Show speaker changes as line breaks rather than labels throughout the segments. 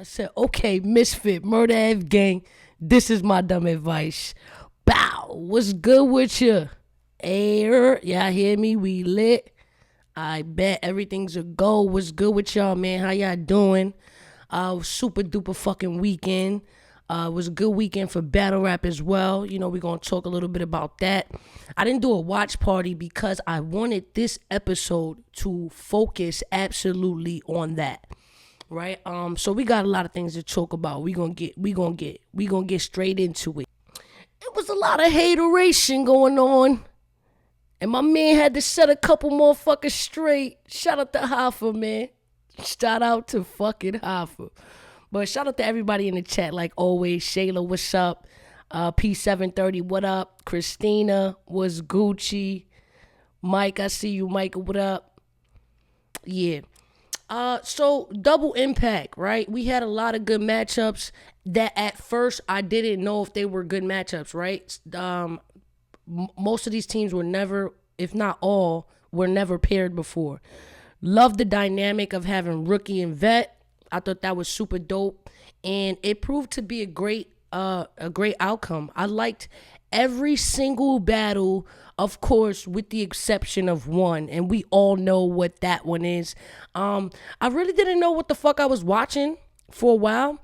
I said, okay, Ms.Fit, Murder F Gang, this is my dumb advice. Bow, what's good with you? Air, y'all hear me? We lit. I bet everything's a go. What's good with y'all, man? How y'all doing? Super duper fucking weekend. It was a good weekend for battle rap as well. You know, we're going to talk a little bit about that. I didn't do a watch party because I wanted this episode to focus absolutely on that. Right? So we got a lot of things to talk about. We gonna get straight into it. It was a lot of hateration going on. And my man had to set a couple motherfuckers straight. Shout out to Hoffa, man. Shout out to fucking Hoffa. But shout out to everybody in the chat, like always. Shayla, what's up? P730, what up? Christina, what's Gucci? Mike, I see you. Mike, what up? Yeah. So double impact, right? We had a lot of good matchups that at first I didn't know if they were good matchups, right? Most of these teams were never, if not all, were never paired before. Love the dynamic of having rookie and vet. I thought that was super dope, and it proved to be a great outcome. I liked every single battle, of course, with the exception of one, and we all know what that one is. I really didn't know what the fuck I was watching for a while,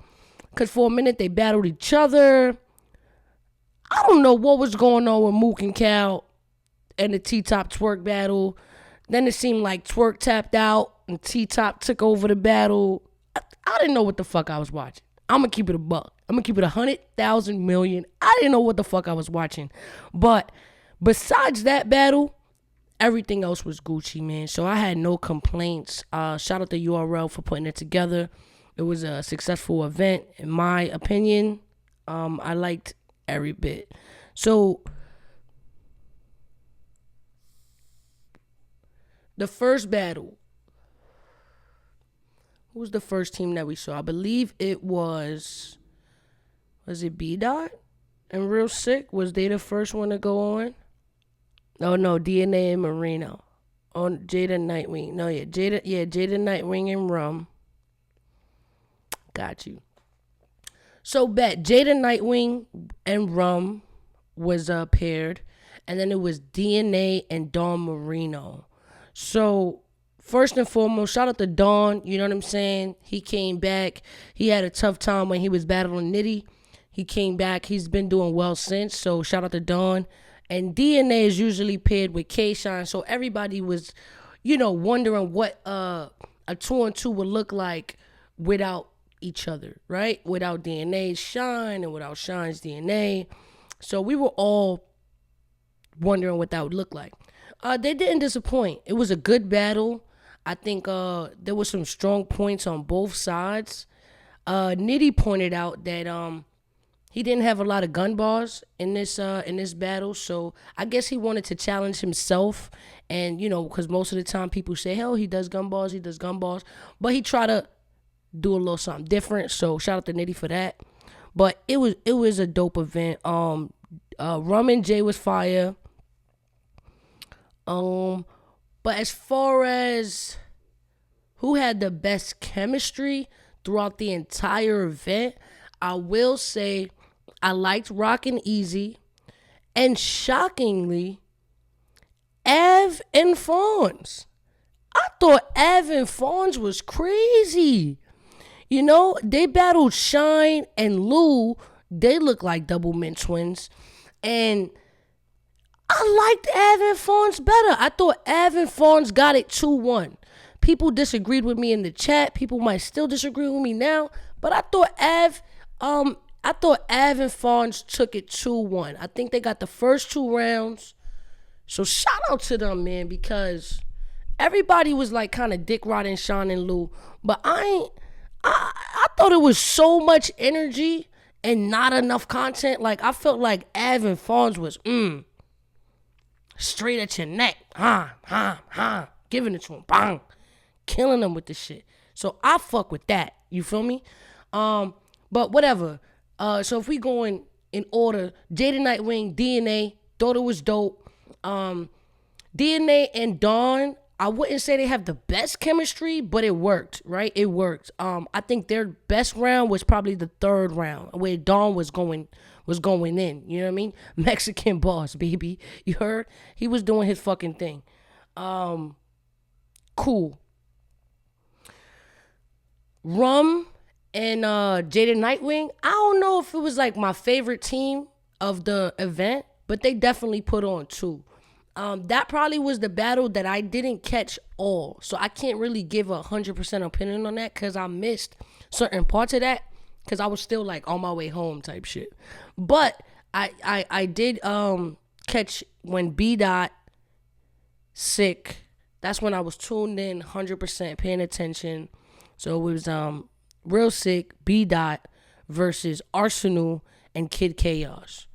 because for a minute they battled each other. I don't know what was going on with Mook and Cal and the T-Top Twerk battle. Then it seemed like Twerk tapped out and T-Top took over the battle. I didn't know what the fuck I was watching. I'm going to keep it a buck. I'm going to keep it 100,000 million. I didn't know what the fuck I was watching. But besides that battle, everything else was Gucci, man. So I had no complaints. Shout out to URL for putting it together. It was a successful event, in my opinion. I liked every bit. So the first battle. Who was the first team that we saw? I believe it was it B-Dot and Real Sick? Was they the first one to go on? Oh no, DNA and Marino. On Jada Nightwing. No, Jada Nightwing and Rum. Got you. So bet Jada Nightwing and Rum was paired, and then it was DNA and Dawn Marino. So first and foremost, shout out to Dawn. You know what I'm saying? He came back. He had a tough time when he was battling Nitty. He came back. He's been doing well since. So shout out to Dawn. And DNA is usually paired with K-Shine. So everybody was, wondering what a 2-on-2 would look like without each other, right? Without DNA's Shine and without Shine's DNA. So we were all wondering what that would look like. They didn't disappoint. It was a good battle. I think there were some strong points on both sides. Nitty pointed out that he didn't have a lot of gun bars in this battle, so I guess he wanted to challenge himself. And because most of the time people say, hell, he does gun bars, but he tried to do a little something different. So shout out to Nitty for that. But it was a dope event. Rum and Jay was fire. But as far as who had the best chemistry throughout the entire event, I will say I liked Rockin' Easy, and shockingly, Av and Fonz. I thought Av and Fonz was crazy. They battled Shine and Lou. They look like double mint twins. And I liked Av and Fonz better. I thought Av and Fonz got it 2-1. People disagreed with me in the chat. People might still disagree with me now. But I thought Av and Fonz took it 2-1. I think they got the first 2 rounds. So shout out to them, man, because everybody was like kind of dick riding Sean and Lou. But I thought it was so much energy and not enough content. Like I felt like Av and Fonz was straight at your neck. Giving it to him. Bang. Killing them with the shit. So I fuck with that. You feel me? But whatever. So if we going in order, Jada Nightwing, DNA, thought it was dope. DNA and Dawn, I wouldn't say they have the best chemistry, but it worked, right? It worked. I think their best round was probably the third round where Dawn was going in. You know what I mean? Mexican boss, baby. You heard? He was doing his fucking thing. Cool. Rum and Jada Nightwing. I don't know if it was like my favorite team of the event, but they definitely put on too. That probably was the battle that I didn't catch all. So I can't really give 100% opinion on that because I missed certain parts of that because I was still like on my way home type shit. But I did catch when B-Dot sick. That's when I was tuned in 100% paying attention. So it was Real Sick, B-Dot versus Arsenal and Kid Chaos.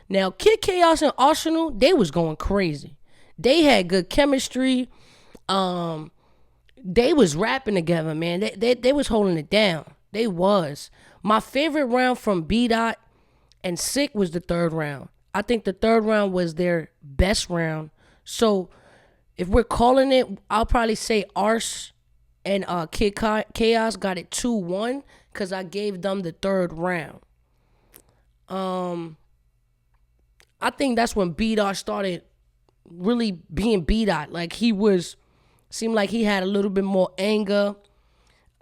Now, Kid Chaos and Arsenal, they was going crazy. They had good chemistry. They was rapping together, man. They was holding it down. They was. My favorite round from B-Dot and Sick was the third round. I think the third round was their best round. So if we're calling it, I'll probably say Ars and Kid Chaos got it 2-1 because I gave them the third round. I think that's when B-Dot started really being B-Dot. Like seemed like he had a little bit more anger.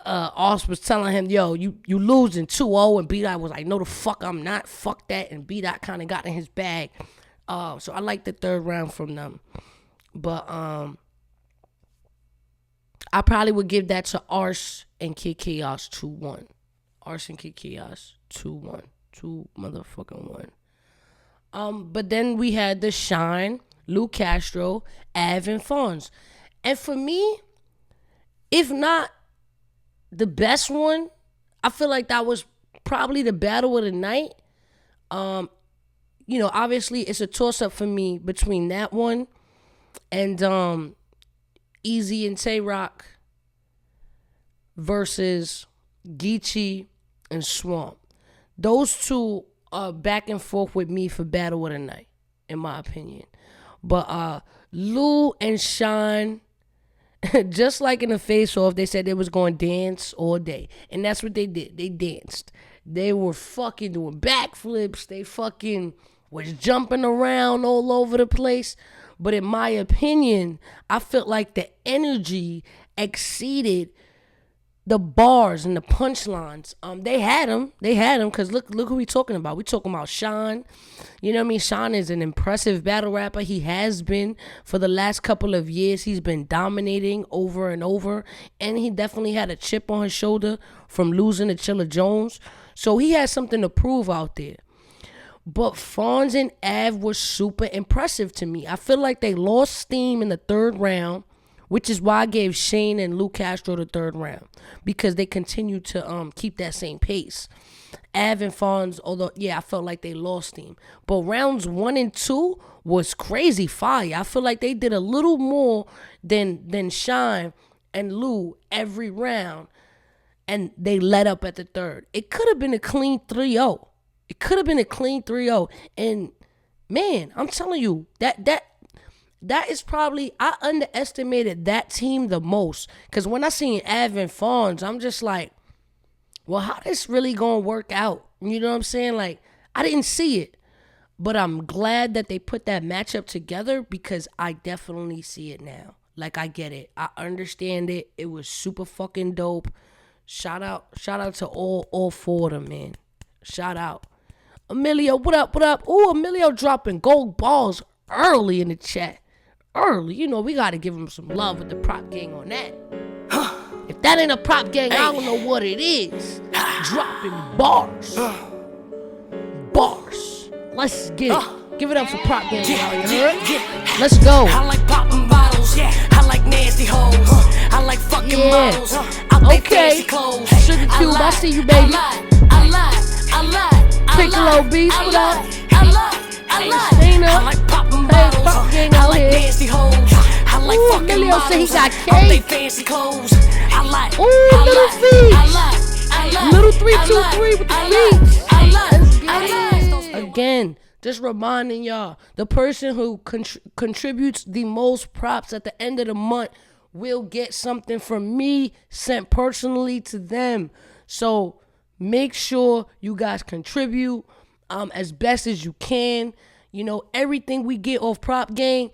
Ars was telling him, yo, you losing 2-0, and B-Dot was like, no the fuck I'm not, fuck that, and B-Dot kind of got in his bag. So I like the third round from them. But I probably would give that to Ars and Kid Chaos 2-1. Ars and Kid Chaos 2-1. 2 motherfucking 1. But then we had the Shine, Lou Castro, Av, and Fonz. And for me, if not the best one, I feel like that was probably the battle of the night. Obviously it's a toss-up for me between that one and Easy and Tay-Rock versus Geechee and Swamp. Those two are back and forth with me for battle of the night, in my opinion. But Lou and Shine, just like in the face-off, they said they was going to dance all day. And that's what they did. They danced. They were fucking doing backflips. They fucking was jumping around all over the place. But in my opinion, I felt like the energy exceeded the bars and the punchlines. They had them because look who we talking about. We talking about Sean. You know what I mean? Sean is an impressive battle rapper. He has been for the last couple of years. He's been dominating over and over, and he definitely had a chip on his shoulder from losing to Chilla Jones. So he has something to prove out there. But Fonz and Av were super impressive to me. I feel like they lost steam in the third round, which is why I gave Shane and Lou Castro the third round, because they continue to keep that same pace. Av and Fonz, although, yeah, I felt like they lost steam. But rounds 1 and 2 was crazy fire. I feel like they did a little more than Shine and Lou every round, and they let up at the third. It could have been a clean 3-0. It could have been a clean 3-0. And, man, I'm telling you, that is probably, I underestimated that team the most. Because when I seen Av and Fonz, I'm just like, well, how this really going to work out? You know what I'm saying? Like, I didn't see it. But I'm glad that they put that matchup together because I definitely see it now. Like, I get it. I understand it. It was super fucking dope. Shout out to all 4 of them, man. Shout out. Emilio, what up? Ooh, Emilio dropping gold balls early in the chat. Early. You know, we got to give him some love with the prop gang on that. If that ain't a prop gang, I don't know what it is. Dropping bars. Bars. Let's get it. Give it up for prop gang, y'all. You heard? Let's go.
I like popping bottles. I like nasty hoes. I like fucking models.
Okay. Sugar Cube, I see you, baby.
I lie.
Piccolo Beast, what up?
I
Seen her.
like popping
Hey,
bottles.
pop gang
I
out
like
here.
nasty hoes. I like
Ooh,
fucking
Emilio
models.
said he got
All they
cake.
fancy clothes. I like.
Ooh,
I
little
like.
feet.
I like.
Little 323 with the feet.
I like.
Again, just reminding y'all, the person who contributes the most props at the end of the month will get something from me sent personally to them. So make sure you guys contribute as best as you can. You know, everything we get off Prop Gang,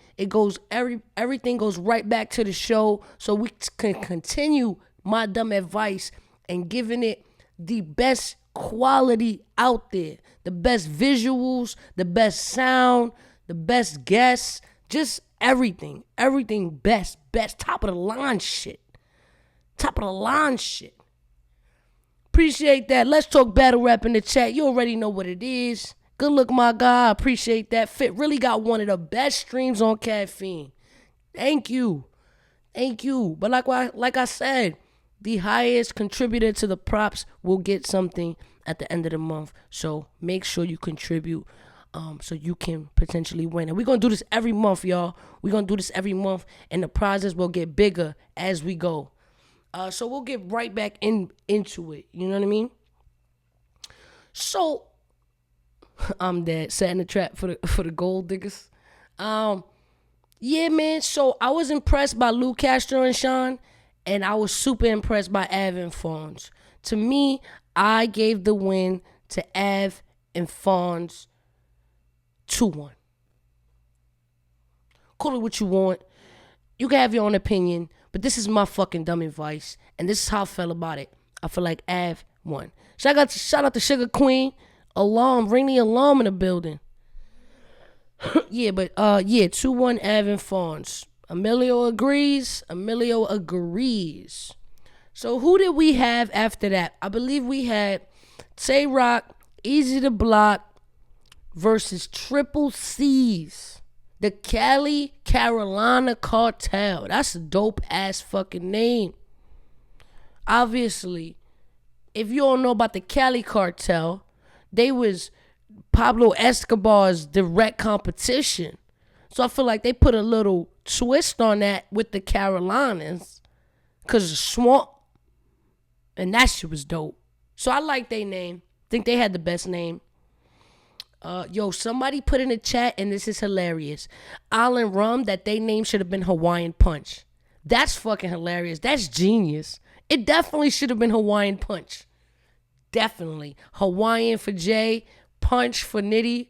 everything goes right back to the show, so we can continue my dumb advice and giving it the best quality out there, the best visuals, the best sound, the best guests, just everything best, top of the line shit. Appreciate that. Let's talk battle rap in the chat. You already know what it is. Good look, my guy. I appreciate that. Fit really got one of the best streams on Caffeine. Thank you. But like I said, the highest contributor to the props will get something at the end of the month. So make sure you contribute so you can potentially win. And we're going to do this every month, y'all. We're going to do this every month, and the prizes will get bigger as we go. So we'll get right back into it. You know what I mean? So I'm dead. Setting the trap for the gold diggers. Yeah, man. So I was impressed by Lou Castro and Sean, and I was super impressed by Av and Fonz. To me, I gave the win to Av and Fonz 2-1. Call it what you want. You can have your own opinion, but this is my fucking dumb advice, and this is how I felt about it. I feel like Av won. Shout out to Sugar Queen. Alarm, ring the alarm in the building. Yeah, but 2-1 Av and Fonz. Emilio agrees. So who did we have after that? I believe we had Tay Rock, Easy to Block versus Triple C's. The Cali Carolina Cartel. That's a dope ass fucking name. Obviously, if you don't know about the Cali Cartel, they was Pablo Escobar's direct competition. So I feel like they put a little twist on that with the Carolinas because of Swamp. And that shit was dope. So I like their name. Think they had the best name. Somebody put in the chat, and this is hilarious. Island Rum, that they name should have been Hawaiian Punch. That's fucking hilarious. That's genius. It definitely should have been Hawaiian Punch. Definitely. Hawaiian for Jay, Punch for Nitty.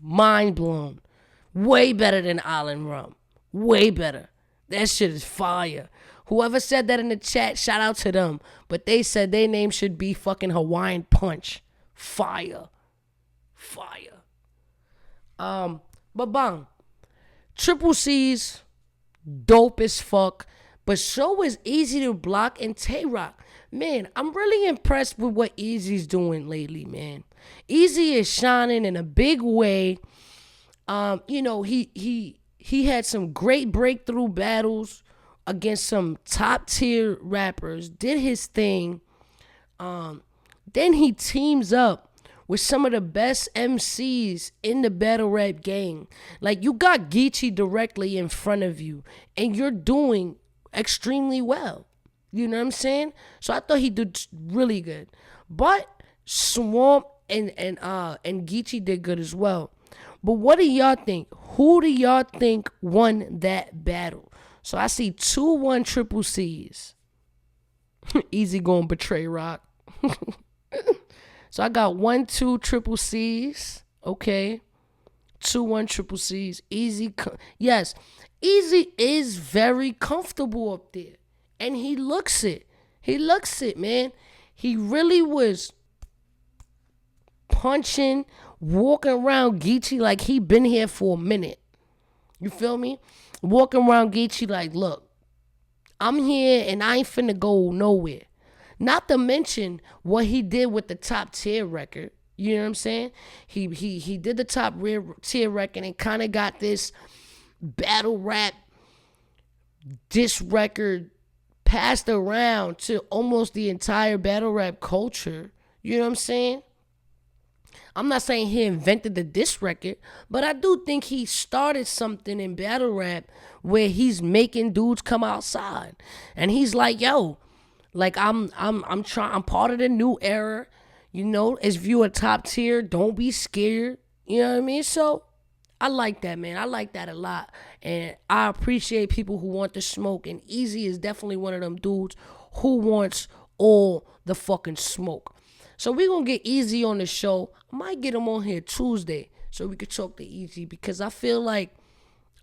Mind blown. Way better than Island Rum. Way better. That shit is fire. Whoever said that in the chat, shout out to them. But they said their name should be fucking Hawaiian Punch. Fire. But bang. Triple C's, dope as fuck. But so is Easy to Block and Tay Rock. Man, I'm really impressed with what Easy's doing lately, man. Easy is shining in a big way. He had some great breakthrough battles against some top tier rappers. Did his thing. Then he teams up with some of the best MCs in the battle rap game. Like, you got Geechee directly in front of you, and you're doing extremely well. You know what I'm saying? So I thought he did really good. But Swamp and Geechee did good as well. But what do y'all think? Who do y'all think won that battle? So I see 2-1 Triple C's. Easy going betray Rock. So I got 1-2 Triple C's. Okay. 2-1 Triple C's. Easy. Yes. Easy is very comfortable up there. And he looks it. Man. He really was punching, walking around Geechee like he been here for a minute. You feel me? Walking around Geechee like, look, I'm here and I ain't finna go nowhere. Not to mention what he did with the top tier record. You know what I'm saying? He did the top tier record and kind of got this battle rap diss record passed around to almost the entire battle rap culture. You know what I'm saying? I'm not saying he invented the diss record, but I do think he started something in battle rap where he's making dudes come outside. And he's like, yo, like I'm part of the new era. You know, if you a top tier, don't be scared. You know what I mean? So I like that, man. I like that a lot. And I appreciate people who want to smoke. And Easy is definitely one of them dudes who wants all the fucking smoke. So we going to get Easy on the show. I might get him on here Tuesday so we could talk to Easy because I feel like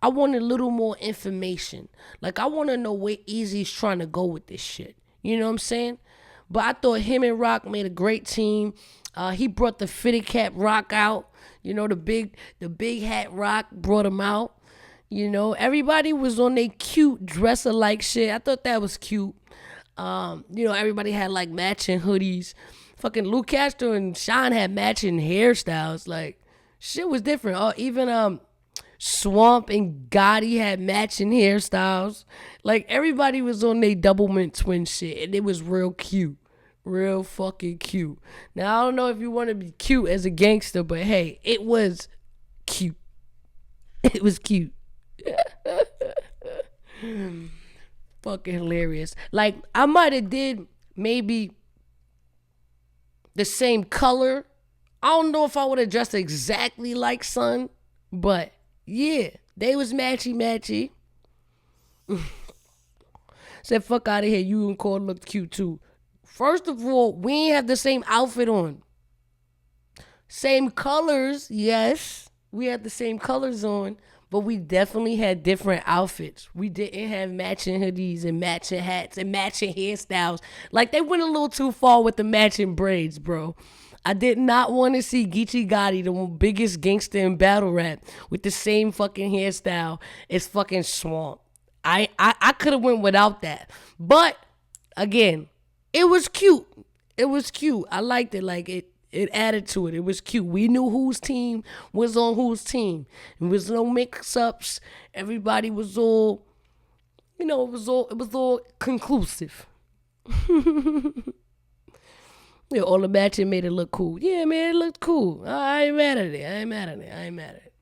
I want a little more information. Like, I want to know where Easy's trying to go with this shit. You know what I'm saying? But I thought him and Rock made a great team. He brought the fitted cap Rock out. You know, the big hat Rock brought him out. You know, everybody was on their cute dress alike shit. I thought that was cute. You know, everybody had like matching hoodies. Fucking Luke Castro and Sean had matching hairstyles. Like, shit was different. Oh, even Swamp and Gotti had matching hairstyles. Like, everybody was on their double mint twin shit, and it was real cute. Real fucking cute. Now, I don't know if you want to be cute as a gangster, but hey, it was cute. It was cute. Fucking hilarious. Like, I might have did maybe the same color. I don't know if I would have dressed exactly like Son, but yeah, they was matchy. Said, fuck out of here. You and Cord looked cute too. First of all, we ain't have the same outfit on. Same colors, yes. We had the same colors on, but we definitely had different outfits. We didn't have matching hoodies and matching hats and matching hairstyles. Like, they went a little too far with the matching braids, bro. I did not want to see Geechee Gotti, the biggest gangster in battle rap, with the same fucking hairstyle as fucking Swamp. I could have went without that. But, again, it was cute. It was cute. I liked it. Like, it added to it. It was cute. We knew whose team was on whose team. There was no mix-ups. Everybody was all, you know, it was all conclusive. Yeah, all the matching made it look cool. Yeah, man, it looked cool. I ain't mad at it.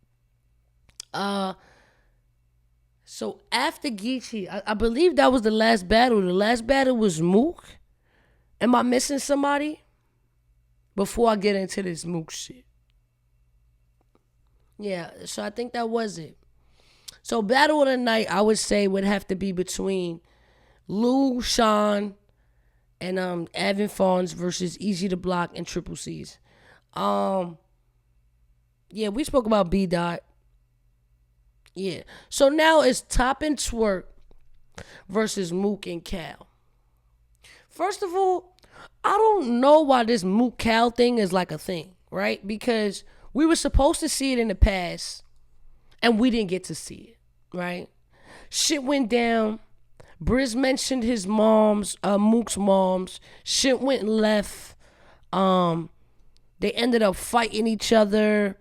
So after Geechee, I believe that was the last battle. The last battle was Mook. Am I missing somebody? Before I get into this Mook shit. Yeah, so I think that was it. So battle of the night, I would say, would have to be between Lou, Sean, and Avin Fawns versus Easy to Block and Triple C's. Yeah, we spoke about B Dot. Yeah. So now it's Top and Twerk versus Mook and Cal. First of all, I don't know why this Mook Cal thing is like a thing, right? Because we were supposed to see it in the past and we didn't get to see it, right? Shit went down. Briz mentioned his mom's, Mook's mom's. Shit went left. They ended up fighting each other.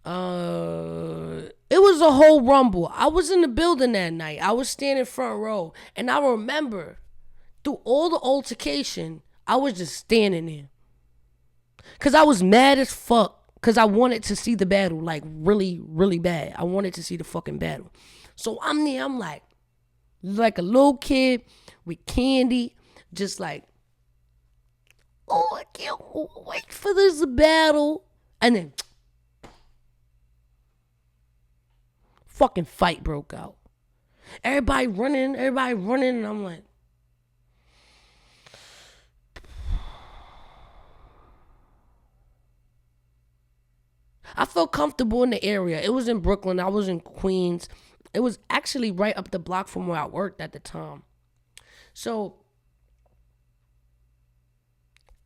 It was a whole rumble. I was in the building that night. I was standing front row. And I remember through all the altercation, I was just standing there. Because I was mad as fuck. Because I wanted to see the battle, like, really, really bad. I wanted to see the fucking battle. So I'm there, I'm like a little kid with candy, just like, oh, I can't wait for this battle. And then fucking fight broke out. Everybody running, and I'm like, I felt comfortable in the area. It was in Brooklyn. I was in Queens. It was actually right up the block from where I worked at the time. So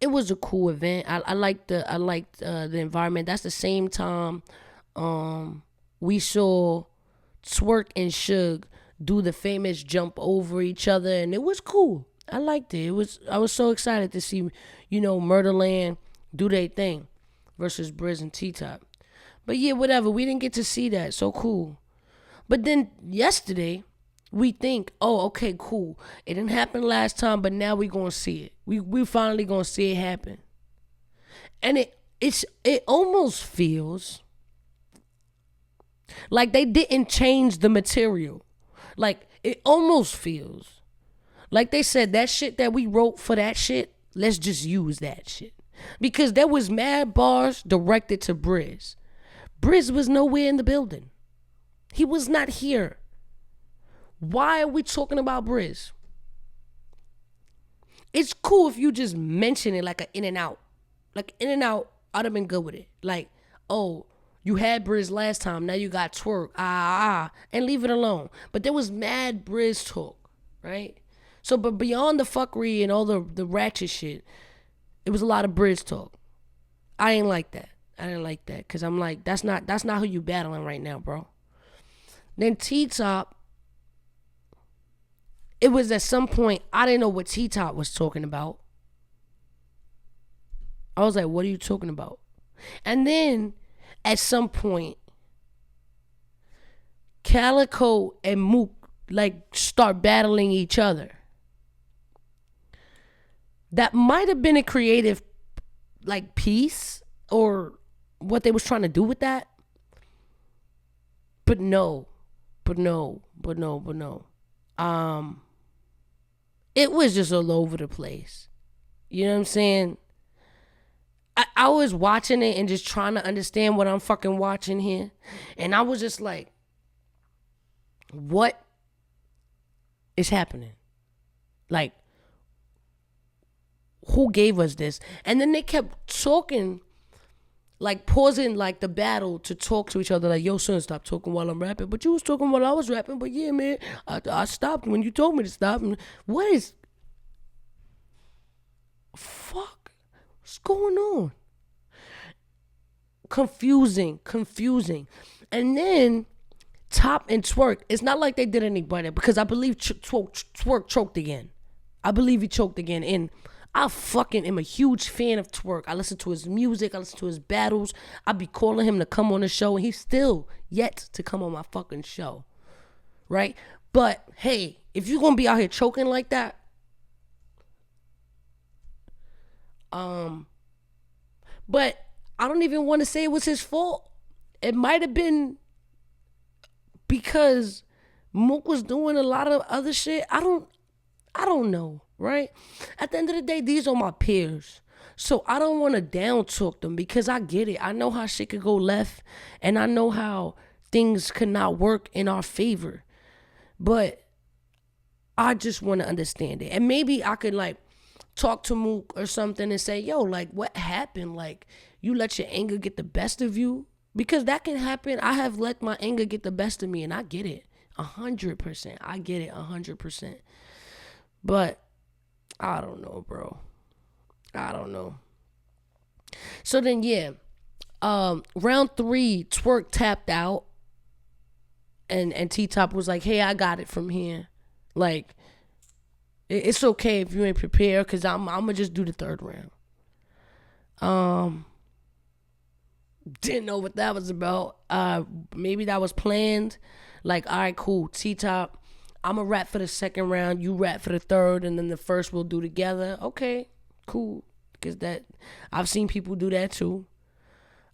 it was a cool event. I liked the environment. That's the same time we saw Twerk and Suge do the famous jump over each other, and it was cool. I liked it. I was so excited to see, Murderland do their thing versus Briz and T-Top. But yeah, whatever. We didn't get to see that. So cool. But then yesterday, we think, oh, okay, cool. It didn't happen last time, but now we're going to see it. We finally going to see it happen. And it almost feels like they didn't change the material. Like, it almost feels like they said, that shit that we wrote for that shit, let's just use that shit. Because there was mad bars directed to Briz. Briz was nowhere in the building. He was not here. Why are we talking about Briz? It's cool if you just mention it like an in and out. Like in and out, I'd have been good with it. Like, oh, you had Briz last time, now you got twerk. And leave it alone. But there was mad Briz talk, right? So, but beyond the fuckery and all the ratchet shit, it was a lot of Briz talk. I ain't like that. I didn't like that because I'm like, that's not who you battling right now, bro. Then T-Top, it was at some point, I didn't know what T-Top was talking about. I was like, what are you talking about? And then at some point, Calico and Mook like start battling each other. That might have been a creative like piece or what they was trying to do with that. But no. It was just all over the place. You know what I'm saying? I was watching it and just trying to understand what I'm fucking watching here. And I was just like, what is happening? Like, who gave us this? And then they kept talking, like pausing like the battle to talk to each other. Like, yo, son, stop talking while I'm rapping. But you was talking while I was rapping. But yeah, man, I stopped when you told me to stop. What is... Fuck? What's going on? Confusing. And then Top and Twerk, it's not like they did any better because I believe Twerk choked again. I believe he choked again. And I fucking am a huge fan of Twerk. I listen to his music. I listen to his battles. I be calling him to come on the show. And he's still yet to come on my fucking show. Right? But, hey, if you're going to be out here choking like that, but I don't even want to say it was his fault. It might have been because Mook was doing a lot of other shit. I don't know, right? At the end of the day, these are my peers. So I don't want to down talk them because I get it. I know how shit could go left and I know how things could not work in our favor. But I just want to understand it. And maybe I could like talk to Mook or something and say, yo, like what happened? Like you let your anger get the best of you? Because that can happen. I have let my anger get the best of me and I get it 100%. I get it 100%. But I don't know, bro. I don't know. So then, yeah. Round 3, Twerk tapped out. And T-Top was like, hey, I got it from here. Like, it's okay if you ain't prepared because I'm going to just do the third round. Didn't know what that was about. Maybe that was planned. Like, all right, cool. T-Top, I'm going to rap for the second round. You rap for the third. And then the first we'll do together. Okay, cool. Because that, I've seen people do that too.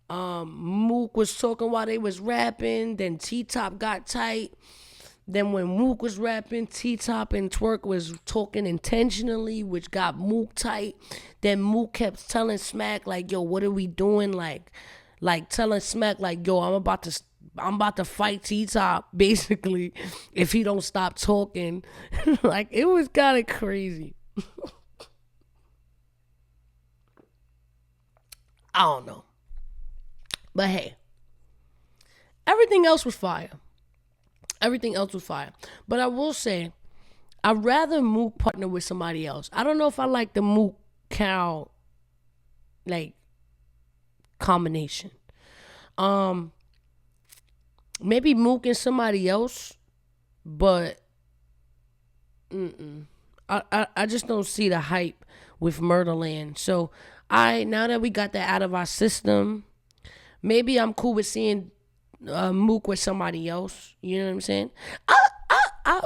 Mook was talking while they was rapping. Then T-Top got tight. Then when Mook was rapping, T-Top and Twerk was talking intentionally, which got Mook tight. Then Mook kept telling Smack, like, yo, what are we doing? Like telling Smack, like, yo, I'm about to fight T-Top, basically, if he don't stop talking. Like, it was kind of crazy. I don't know. But hey, everything else was fire. But I will say, I'd rather Mook partner with somebody else. I don't know if I like the Mook Cal like combination. Maybe Mook and somebody else, but I just don't see the hype with Murderland. So now that we got that out of our system, maybe I'm cool with seeing Mook with somebody else. You know what I'm saying? I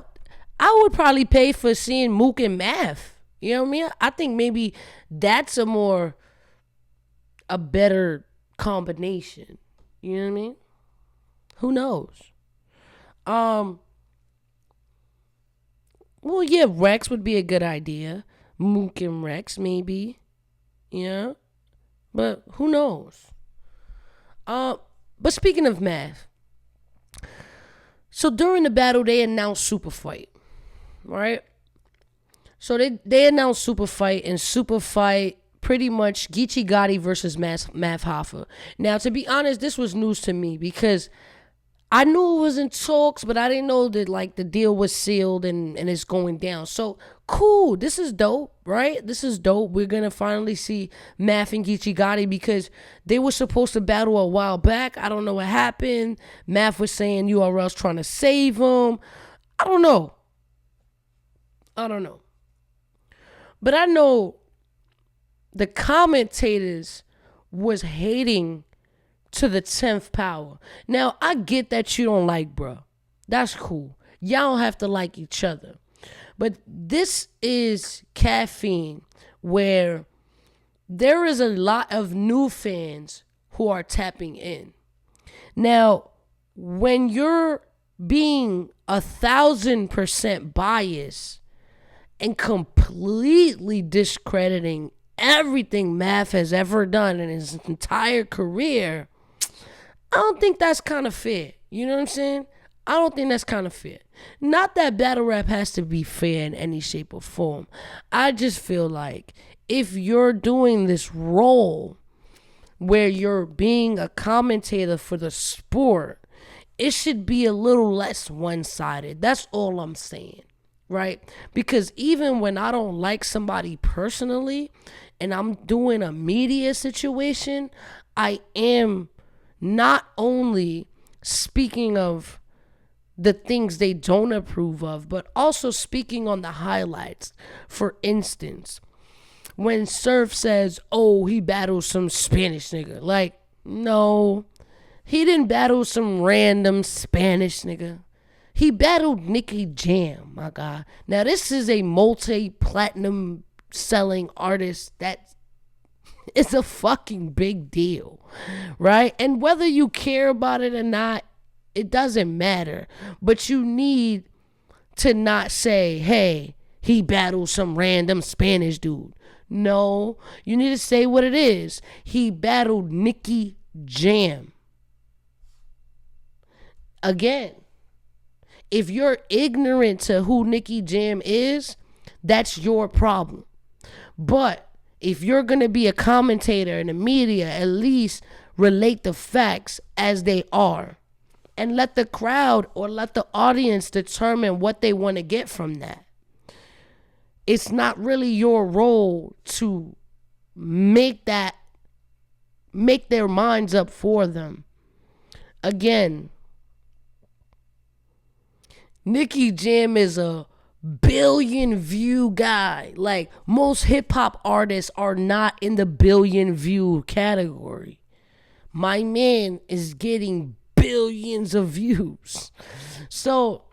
would probably pay for seeing Mook and Math. You know what I mean? I think maybe that's a better combination. You know what I mean? Who knows? Well, yeah, Rex would be a good idea. Mook and Rex, maybe. Yeah. But who knows? But speaking of math, so during the battle, they announced Super Fight, right? So they announced Super Fight, and Super Fight pretty much Geechee Gotti versus Math Hoffa. Now, to be honest, this was news to me because I knew it was in talks, but I didn't know that like the deal was sealed and it's going down. So cool, this is dope, right? This is dope. We're gonna finally see Math and Geechee Gotti because they were supposed to battle a while back. I don't know what happened. Math was saying URL's trying to save him. I don't know. But I know the commentators was hating to the 10th power. Now, I get that you don't like bruh. That's cool. Y'all don't have to like each other. But this is caffeine where there is a lot of new fans who are tapping in. Now, when you're being 1,000% biased and completely discrediting everything Math has ever done in his entire career, I don't think that's kind of fair. You know what I'm saying? I don't think that's kind of fair. Not that battle rap has to be fair in any shape or form. I just feel like if you're doing this role where you're being a commentator for the sport, it should be a little less one-sided. That's all I'm saying. Right? Because even when I don't like somebody personally and I'm doing a media situation, I am not only speaking of the things they don't approve of, but also speaking on the highlights. For instance, when Surf says, oh, he battled some Spanish nigga. Like, no, he didn't battle some random Spanish nigga. He battled Nicky Jam, my God. Now, this is a multi-platinum selling artist that is a fucking big deal, right? And whether you care about it or not, it doesn't matter. But you need to not say, hey, he battled some random Spanish dude. No, you need to say what it is. He battled Nicky Jam. Again, if you're ignorant to who Nicky Jam is, that's your problem. But if you're going to be a commentator in the media, at least relate the facts as they are. And let the crowd or let the audience determine what they want to get from that. It's not really your role to make their minds up for them. Again, Nicky Jam is a billion view guy. Like, most hip hop artists are not in the billion view category. My man is getting billions of views. So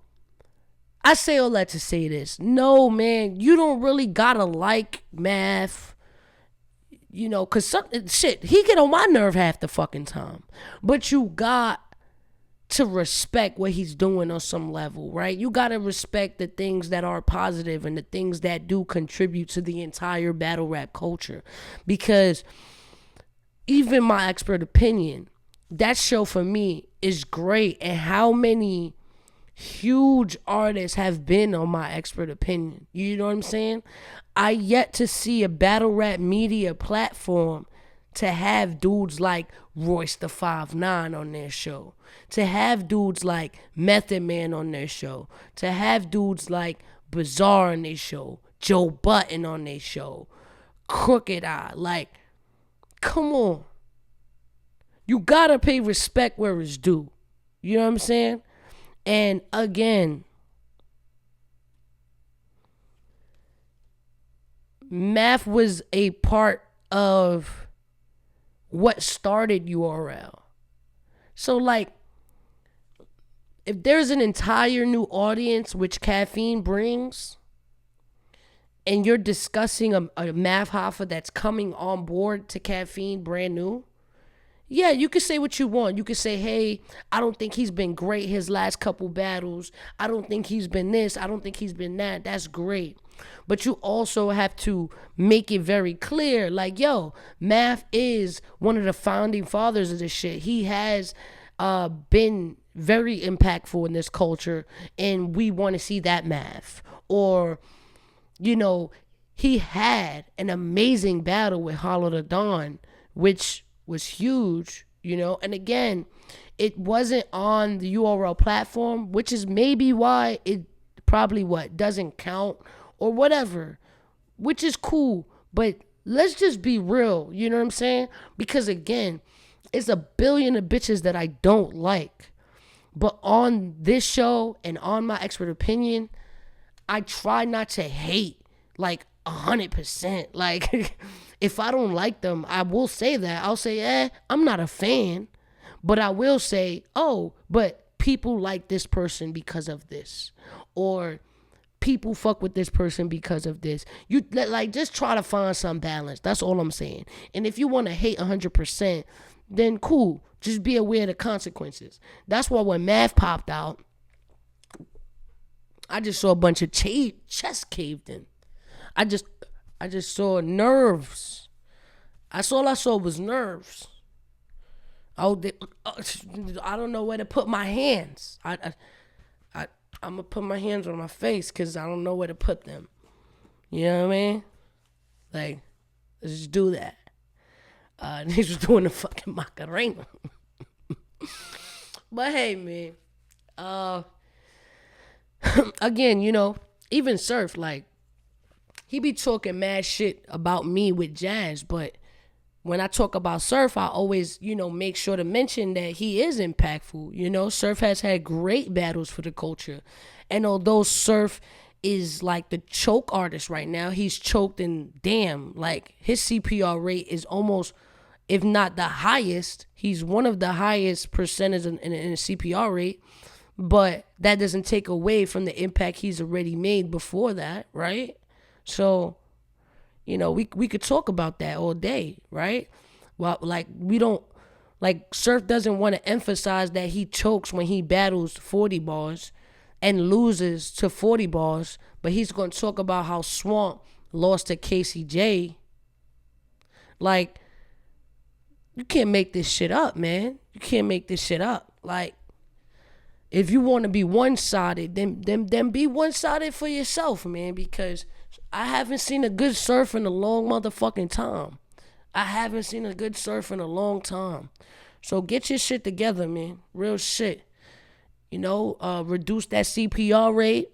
I say all that to say this. No, man, you don't really gotta like Math. You know, cause he get on my nerve half the fucking time. But you got to respect what he's doing on some level, right? You got to respect the things that are positive and the things that do contribute to the entire battle rap culture. Because even my expert opinion, that show for me is great. And how many huge artists have been on my expert opinion? You know what I'm saying? I yet to see a battle rap media platform to have dudes like Royce the 5'9" on their show, to have dudes like Method Man on their show, to have dudes like Bizarre on their show, Joe Button on their show, Crooked Eye. Like, come on. You gotta pay respect where it's due. You know what I'm saying? And again, Math was a part of what started URL. So, like, if there's an entire new audience which caffeine brings, and you're discussing a Math Hoffa that's coming on board to caffeine brand new, yeah, you can say what you want. You can say, hey, I don't think he's been great his last couple battles. I don't think he's been this. I don't think he's been that. That's great. But you also have to make it very clear, like, yo, Math is one of the founding fathers of this shit. He has been very impactful in this culture, and we want to see that Math. Or, you know, he had an amazing battle with Hollow the Dawn, which was huge, you know. And again, it wasn't on the URL platform, which is maybe why it probably doesn't count or whatever, which is cool. But let's just be real, you know what I'm saying? Because again, it's a billion of bitches that I don't like. But on this show and on my expert opinion, I try not to hate like 100%. Like, if I don't like them, I will say that. I'll say, I'm not a fan. But I will say, oh, but people like this person because of this. Or people fuck with this person because of this. You like, just try to find some balance. That's all I'm saying. And if you want to hate 100%, then cool. Just be aware of the consequences. That's why when Math popped out, I just saw a bunch of chest caved in. I just saw nerves. All I saw was nerves. I don't know where to put my hands. I'm gonna put my hands on my face because I don't know where to put them. You know what I mean? Like, let's just do that. He was doing the fucking Macarena. But hey, man. Again, you know, even Surf, like, he be talking mad shit about me with Jazz, but when I talk about Surf, I always, you know, make sure to mention that he is impactful. You know, Surf has had great battles for the culture. And although Surf is like the choke artist right now, he's choked and damn, like his CPR rate is almost, if not the highest, he's one of the highest percentages in a CPR rate. But that doesn't take away from the impact he's already made before that, right? So, you know, we could talk about that all day, right? Well, like, we don't, like, Surf doesn't want to emphasize that he chokes when he battles 40 bars and loses to 40 bars, but he's going to talk about how Swamp lost to KCJ. Like, you can't make this shit up, man. You can't make this shit up. Like, if you want to be one-sided, then be one-sided for yourself, man, because I haven't seen a good Surf in a long motherfucking time. I haven't seen a good Surf in a long time. So get your shit together, man. Real shit. You know, reduce that CPR rate.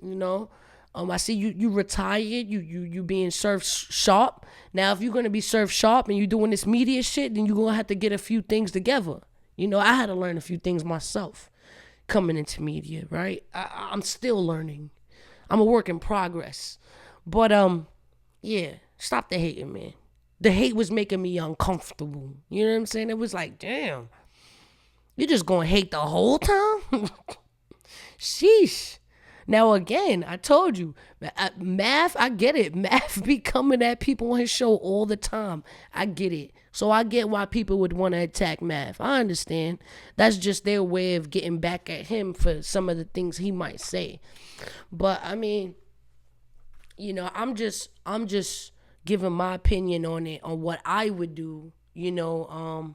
You know, I see you retired. You being Surf sharp. Now, if you're gonna be Surf sharp and you doing this media shit, then you're gonna have to get a few things together. You know, I had to learn a few things myself coming into media, right? I'm still learning. I'm a work in progress. But yeah, stop the hating, man. The hate was making me uncomfortable. You know what I'm saying? It was like, damn, you just gonna hate the whole time? Sheesh. Now again, I told you, Math, I get it. Math be coming at people on his show all the time. I get it. So I get why people would want to attack Math. I understand. That's just their way of getting back at him for some of the things he might say. But I mean, you know, I'm just giving my opinion on it, on what I would do. You know,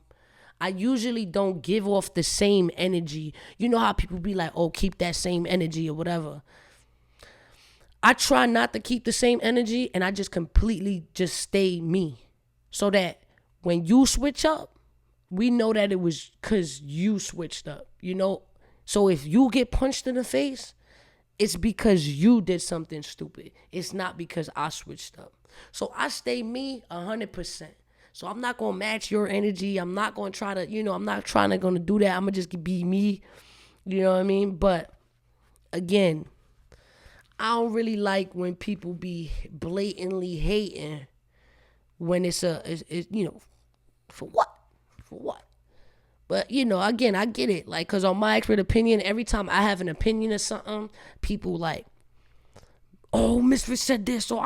I usually don't give off the same energy. You know how people be like, oh, keep that same energy or whatever. I try not to keep the same energy, and I just completely just stay me. So that when you switch up, we know that it was because you switched up, you know? So if you get punched in the face, it's because you did something stupid. It's not because I switched up. So I stay me 100%. So I'm not going to match your energy. I'm not going to try to, you know, I'm not trying to do that. I'm going to just be me. You know what I mean? But again, I don't really like when people be blatantly hating when it's you know, for what? For what? But, you know, again, I get it. Like, because on my expert opinion, every time I have an opinion of something, people like, oh, Ms.Fit said this, so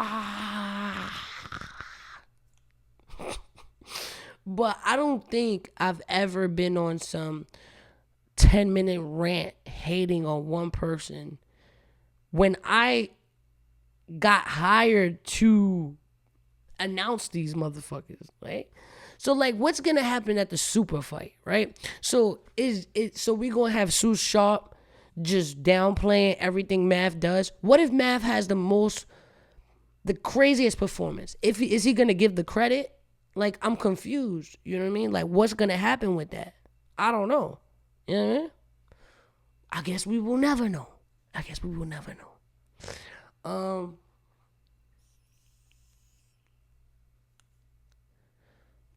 But I don't think I've ever been on some 10-minute rant hating on one person when I got hired to announce these motherfuckers, right? So like, what's gonna happen at the super fight, right? So so we gonna have Sue Sharp just downplaying everything Math does? What if Math has the craziest performance? Is he gonna give the credit? Like, I'm confused. You know what I mean? Like, what's gonna happen with that? I don't know. You know what I mean? I guess we will never know.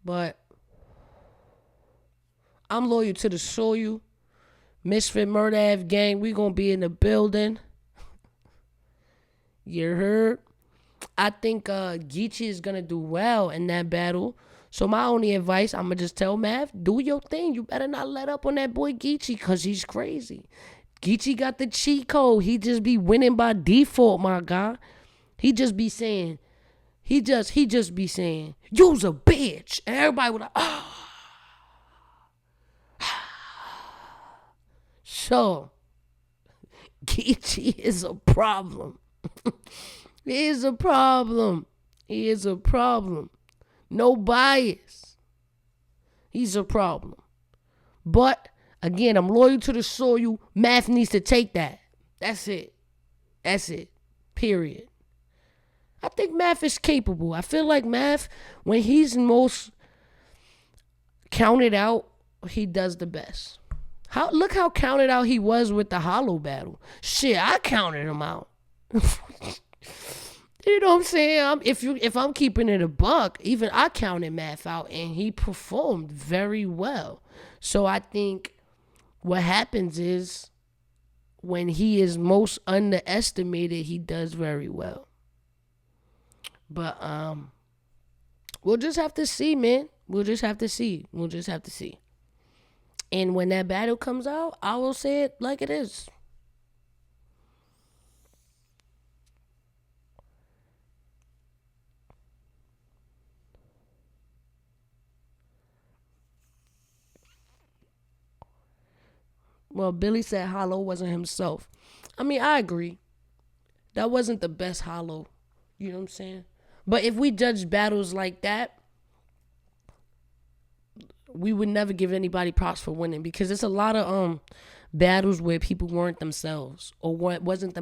But I'm loyal to the Soyu. Ms.Fit Murder F gang, we gonna be in the building. You heard? I think Geechee is gonna do well in that battle. So my only advice, I'm gonna just tell Mav, do your thing. You better not let up on that boy Geechee, cause he's crazy. Geechee got the cheat code. He just be winning by default, my guy. He just be saying, you's a bitch. And everybody would like, So, Geechee is a problem. He is a problem. No bias. He's a problem. But, again, I'm loyal to the Soyu. Math needs to take that. That's it. Period. I think Math is capable. I feel like Math, when he's most counted out, he does the best. Look how counted out he was with the Hollow battle. Shit, I counted him out. You know what I'm saying? If I'm keeping it a buck, even I counted Math out, and he performed very well. So I think what happens is when he is most underestimated, he does very well. But we'll just have to see, man. We'll just have to see. And when that battle comes out, I will say it like it is. Well, Billy said Hollow wasn't himself. I mean, I agree. That wasn't the best Hollow. You know what I'm saying? But if we judge battles like that, we would never give anybody props for winning, because it's a lot of battles where people weren't themselves or wasn't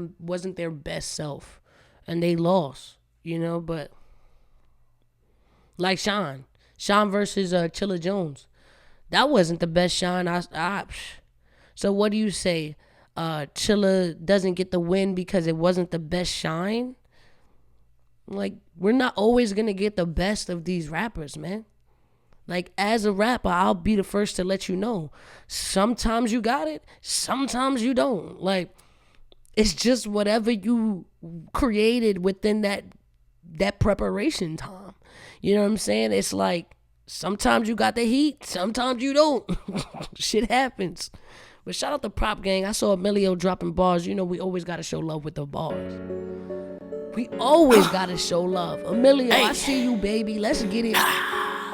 their best self, and they lost. You know, but like Sean versus Chilla Jones, that wasn't the best Sean. So what do you say? Chilla doesn't get the win because it wasn't the best shine? Like, we're not always gonna get the best of these rappers, man. Like, as a rapper, I'll be the first to let you know. Sometimes you got it, sometimes you don't. Like, it's just whatever you created within that preparation time. You know what I'm saying? It's like, sometimes you got the heat, sometimes you don't. Shit happens. But shout out to Prop Gang. I saw Emilio dropping bars. You know, we always got to show love with the bars. We always got to show love. Emilio, I see you, baby. Let's get it.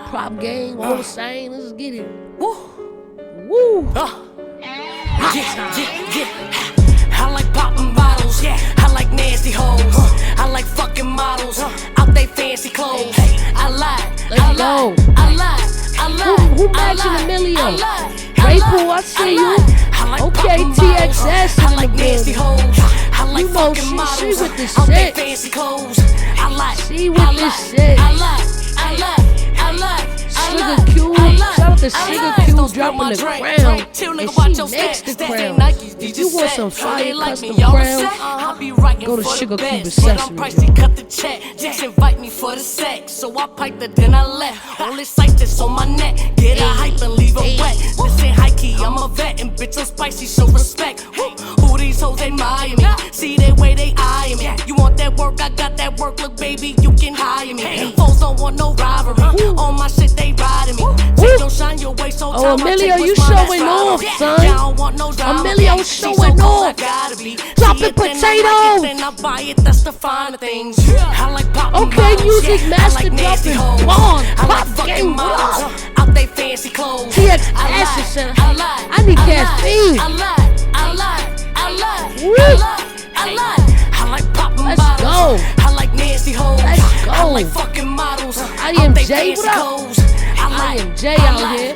Prop Gang, all the same. Let's get it. Woo.
I like popping bottles. I like nasty hoes. I like fucking models out they fancy clothes. I lie.
Who matching Emilio? Raypool, I see you. Okay, TXS.
I like nasty hoes. I like fucking models
with this
out they
shit.
fancy clothes. I like.
She with this shit. Sugar Q, shout out to Sugar Q dropping the crown, and she makes the crown. If you want some fire custom crowns, go to Sugar Q accessories.
Cut the check, just invite me for the sex. So I piped it, then I left. All this ice that's on my neck, get a hype and leave it wet. This ain't high key, I'm a vet, and bitch I'm spicy, so respect. Who these hoes admire me? See that way they eye me. You want that work? I got that work. Look, baby, you can hire me. Folks don't want no rivalry. All my shit they riding me. Take your shine your way, so
oh, Emilio, you showing off, son. Emilio showing off. Dropping potatoes.
Then I buy it, that's the finer things. I like popping
Okay,
bottles,
music master dropping bars. Pop game,
out they fancy clothes.
TX Ashes, I need caffeine.
I like popping
Let's
bottles.
go.
pussy hoes.
Let's go.
I like fucking models.
I am Jay, what up? I am Jay out here.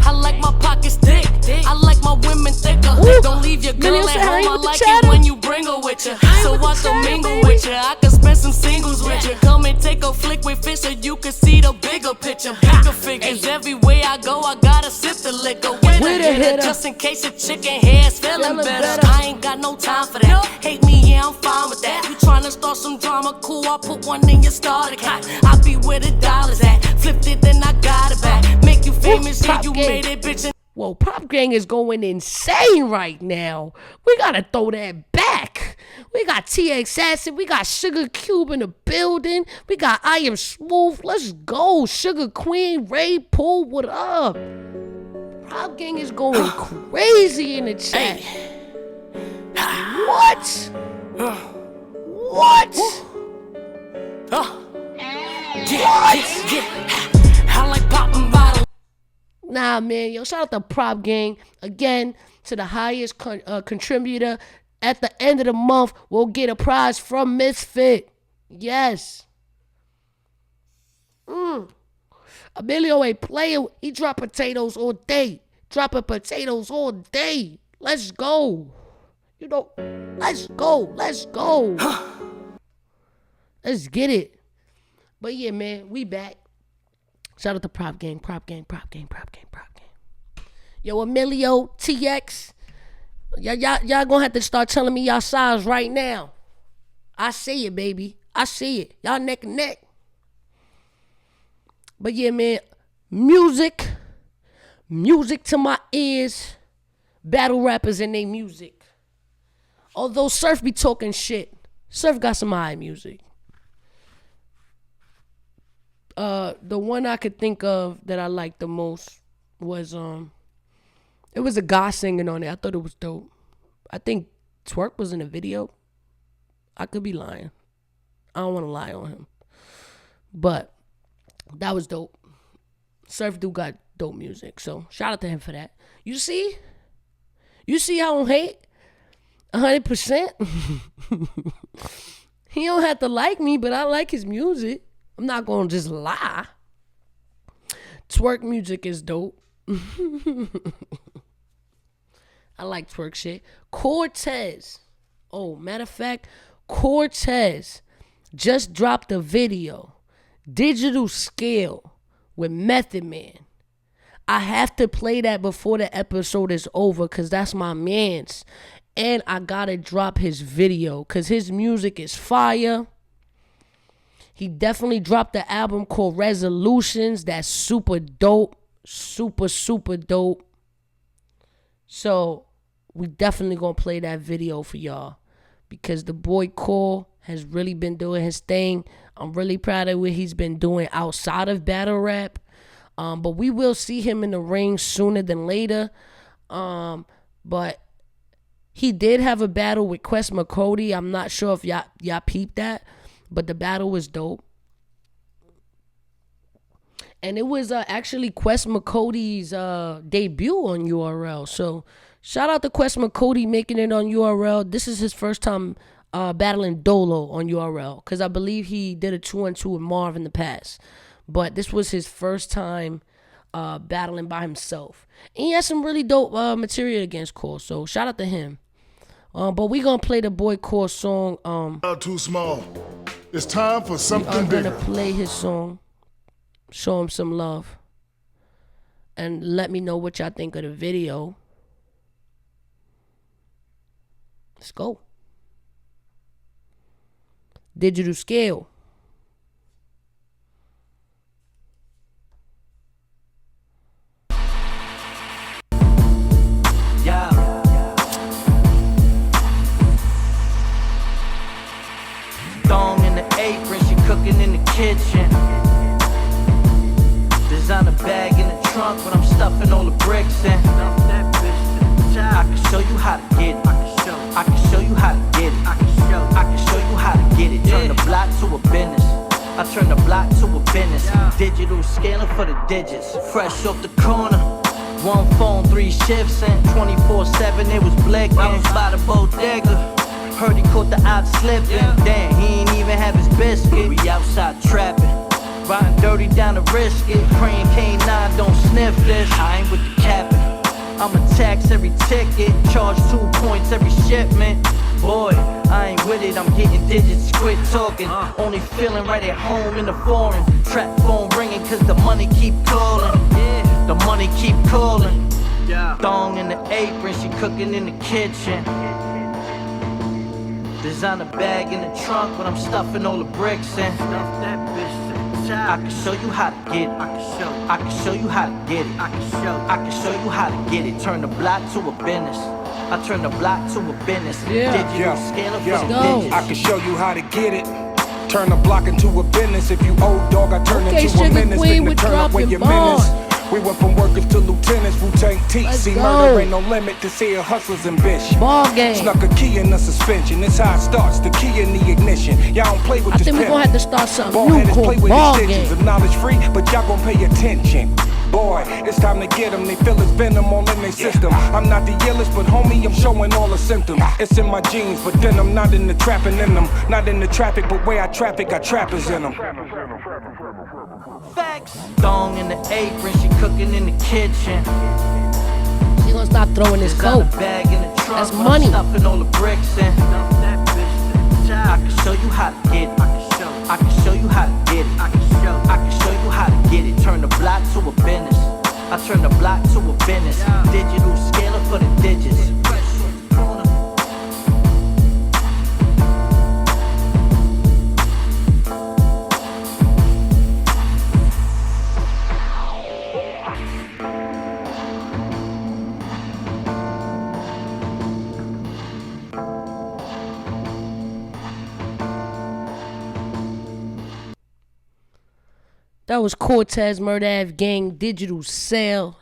I like my pockets thick. I like my women thicker.
Ooh.
Don't leave your girl
Million
at home. I
with the
like
chatter.
it when you bring her with you. So I can mingle with you. I can spend some singles with you. Come and take a flick with fish so you can see the bigger picture. Bigger figures everywhere I go. I gotta sip the liquor with a hitter, just in case your chicken hair's feeling better. I ain't got no time for that. Hate me, yeah, I'm fine with that. You tryna start some drama, cool, I'll put one in your starter cat. I be where the dollars at. Flipped it, then I got it back. Make you famous, yeah, you made it, bitch.
Whoa, Pop Gang is going insane right now. We gotta throw that back. We got TX Acid, we got Sugar Cube in the building. We got I Am Smooth. Let's go. Sugar Queen, Ray Pool, what up? Pop Gang is going crazy in the chat. What? What?
I like popping bottles.
Nah, man, yo, shout out to Prop Gang again, to the highest contributor. At the end of the month, we'll get a prize from Ms.Fit. Yes. Emilio ain't playing. He drop potatoes all day. Dropping potatoes all day. Let's go. You know, let's go. Let's go. Let's get it. But yeah, man, we back. Shout out to Prop Gang, Prop Gang, Prop Gang, Prop Gang, Prop Gang. Yo, Emilio, TX. Y'all gonna have to start telling me y'all size right now. I see it, baby. I see it. Y'all neck and neck. But yeah, man, music to my ears. Battle rappers and they music. Although Surf be talking shit, Surf got some high music. The one I could think of that I liked the most was it was a guy singing on it. I thought it was dope. I think Twerk was in the video. I could be lying. I don't want to lie on him. But that was dope. Surf Dude got dope music. So shout out to him for that. You see? You see how I don't hate? 100%. He don't have to like me, but I like his music. I'm not going to just lie. Twerk music is dope. I like twerk shit. Cortez. Oh, matter of fact, Cortez just dropped a video. Digital Scale with Method Man. I have to play that before the episode is over because that's my man's. And I gotta drop his video because his music is fire. He definitely dropped the album called Resolutions. That's super dope. Super, super dope. So we definitely gonna play that video for y'all because the boy Cole has really been doing his thing. I'm really proud of what he's been doing outside of battle rap. But we will see him in the ring sooner than later. But he did have a battle with Quest McCody. I'm not sure if y'all peeped that, but the battle was dope. And it was actually Quest McCody's debut on URL. So shout out to Quest McCody making it on URL. This is his first time battling Dolo on URL because I believe he did a 2-on-2 with Marv in the past. But this was his first time battling by himself. And he had some really dope material against Cole. So shout out to him. But we gonna play the boy Core song.
Not too small. It's time for something bigger.
I'm gonna play his song. Show him some love. And let me know what y'all think of the video. Let's go. Digital Scale.
Thong in the apron, she cooking in the kitchen. Designer bag in the trunk, but I'm stuffing all the bricks in. I can show you how to get it. I can show you how to get it. I can show you how to get it. Turn the block to a business. I turn the block to a business. Digital scaling for the digits. Fresh off the corner. One phone, 3 shifts, and 24/7 it was blinking. I was by the bodega, heard he caught the odd slipping. Damn, he ain't even have his biscuit. We outside trapping, riding dirty down to risk it. Praying K9 don't sniff this. I ain't with the capping, I'ma tax every ticket, charge 2 points every shipment. Boy, I ain't with it, I'm getting digits, quit talking. Only feeling right at home in the foreign. Trap phone ringing cause the money keep calling. The money keep calling. Thong in the apron, she cooking in the kitchen. Designer bag in the trunk, but I'm stuffing all the bricks in. I can show you how to get it. I can show you how to get it. I can show you how to get it. Turn the block to a business. I turn the block to a business. Digital scaler for the digits.
I can show you how to get it. Turn the block into a business. If you old dog, I turn into
Sugar
a menace.
Queen with
Turn up when
dropping
you're
bars.
menace. We went from workers to lieutenants, Wu-Tang T.
Let's
See,
go.
murder ain't no limit to seeing hustlers and bitch.
Ball game.
Snuck a key in the suspension. It's how it starts. The key in the ignition. Y'all don't play with
I
this
think we're gonna
pimpin'.
have to start something
Ball
new
headers play
called
with
ball
these stitches
game.
of knowledge free, but y'all gon' pay attention. Boy, it's time to get them. They feel it's venom all in their system. I'm not the illest, but homie, I'm showing all the symptoms. It's in my genes, but then I'm not in the trapping in them. Not in the traffic, but where I traffic, got trappers in them.
Facts. Thong in the apron, she cooking in the kitchen.
She gonna stop throwing this
Designer
coat.
bag in the trunk,
That's
but I'm
money.
stuffing all the bricks in. I can show you how to get it. I can show you how to get it. I can show you how to get it. Turn the block to a business. I turn the block to a business. Digital scaler for the digits.
That was Cortez Murder Ave Gang Digital Scale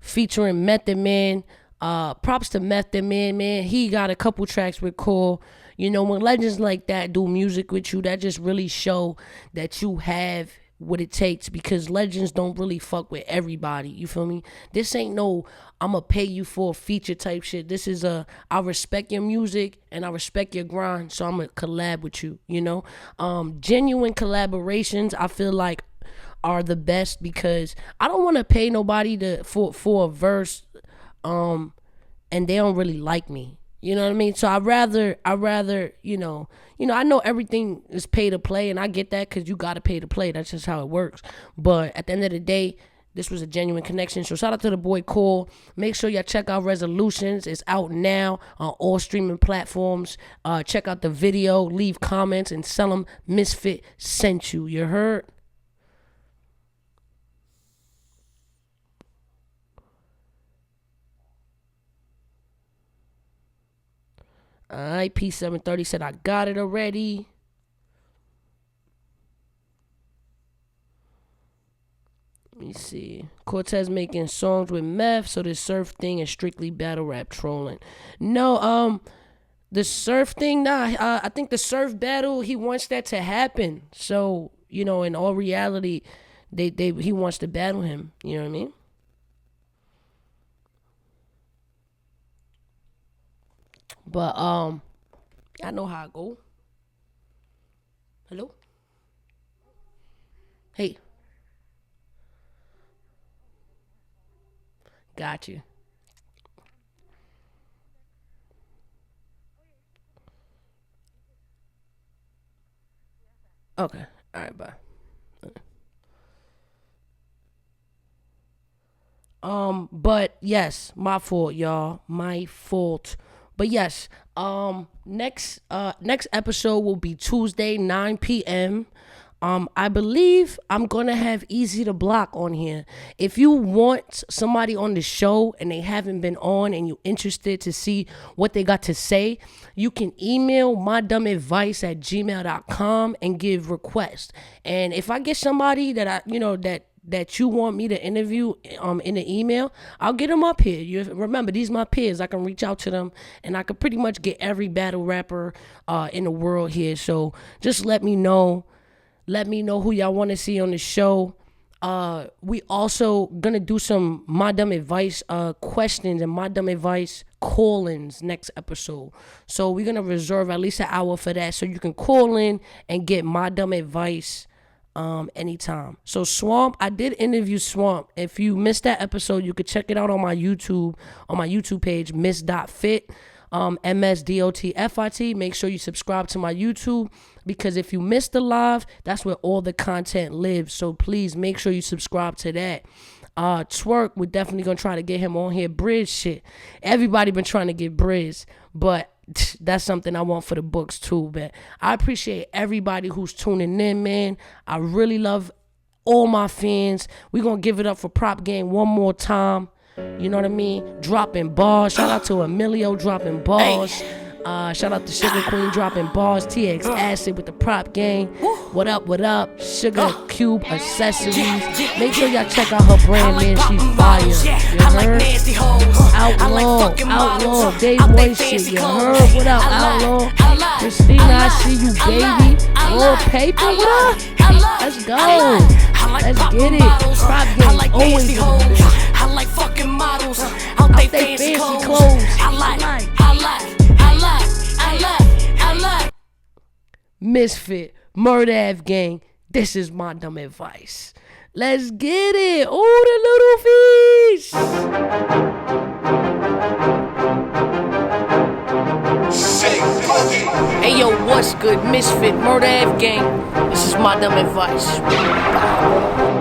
featuring Method Man. Props to Method Man, man. He got a couple tracks with Cole. You know, when legends like that do music with you, that just really show that you have what it takes, because legends don't really fuck with everybody. You feel me? This ain't no I'ma pay you for a feature type shit. This is I respect your music and I respect your grind, so I'm gonna collab with you, you know? Genuine collaborations, I feel like, are the best, because I don't wanna pay nobody for a verse and they don't really like me. You know what I mean? So I rather, you know, I know everything is pay to play, and I get that, because you gotta pay to play. That's just how it works. But at the end of the day, this was a genuine connection. So shout out to the boy Cole. Make sure y'all check out Resolutions. It's out now on all streaming platforms. Check out the video, leave comments, and tell them Ms.Fit sent you. You heard? Alright, P730 said I got it already. Let me see. Cortez making songs with Meth, so this surf thing is strictly battle rap trolling. No, the surf thing, nah. I think the surf battle, he wants that to happen. So, you know, in all reality, he wants to battle him. You know what I mean? But I know how I go. Hello? Hey. Got you. Okay. All right, bye. But yes, my fault, y'all. My fault. But yes, next episode will be Tuesday, 9 p.m. I believe I'm gonna have Easy to Block on here. If you want somebody on the show and they haven't been on and you're interested to see what they got to say, you can email mydumbadvice@gmail.com and give requests. And if I get somebody that that you want me to interview in the email, I'll get them up here. You remember, these my peers. I can reach out to them, and I can pretty much get every battle rapper in the world here. So just let me know. Let me know who y'all want to see on the show. We also gonna do some My Dumb Advice questions and My Dumb Advice call-ins next episode. So we're gonna reserve at least an hour for that, so you can call in and get My Dumb Advice anytime. So Swamp, I did interview Swamp. If you missed that episode, you could check it out on my YouTube page, Ms.Fit. MsDotFit. Make sure you subscribe to my YouTube, because if you missed the live, that's where all the content lives. So please make sure you subscribe to that. Twerk, we're definitely gonna try to get him on here. Bridge shit, everybody been trying to get Bridge, but that's something I want for the books too. But I appreciate everybody who's tuning in, man. I really love all my fans. We're gonna give it up for Prop Game one more time. You know what I mean? Dropping bars. Shout out to Emilio dropping bars. Shout out to Sugar Queen dropping bars. TX Acid with the Prop Game. What up, what up? Sugar Cube Accessories. Make sure y'all check out her brand, man. She's fire. You heard? Outlaw. Dave Boy shit. You heard? What up, Outlaw? Christina, I see you, baby. Roll paper, what up? Let's go. Let's get it. Prop Game always
I like fucking models out they fancy clothes. I like
Misfit, Murder F Gang. This is My Dumb Advice. Let's get it. Oh, the little fish. Hey yo, what's good? Misfit, Murder F Gang. This is My Dumb Advice. Bow.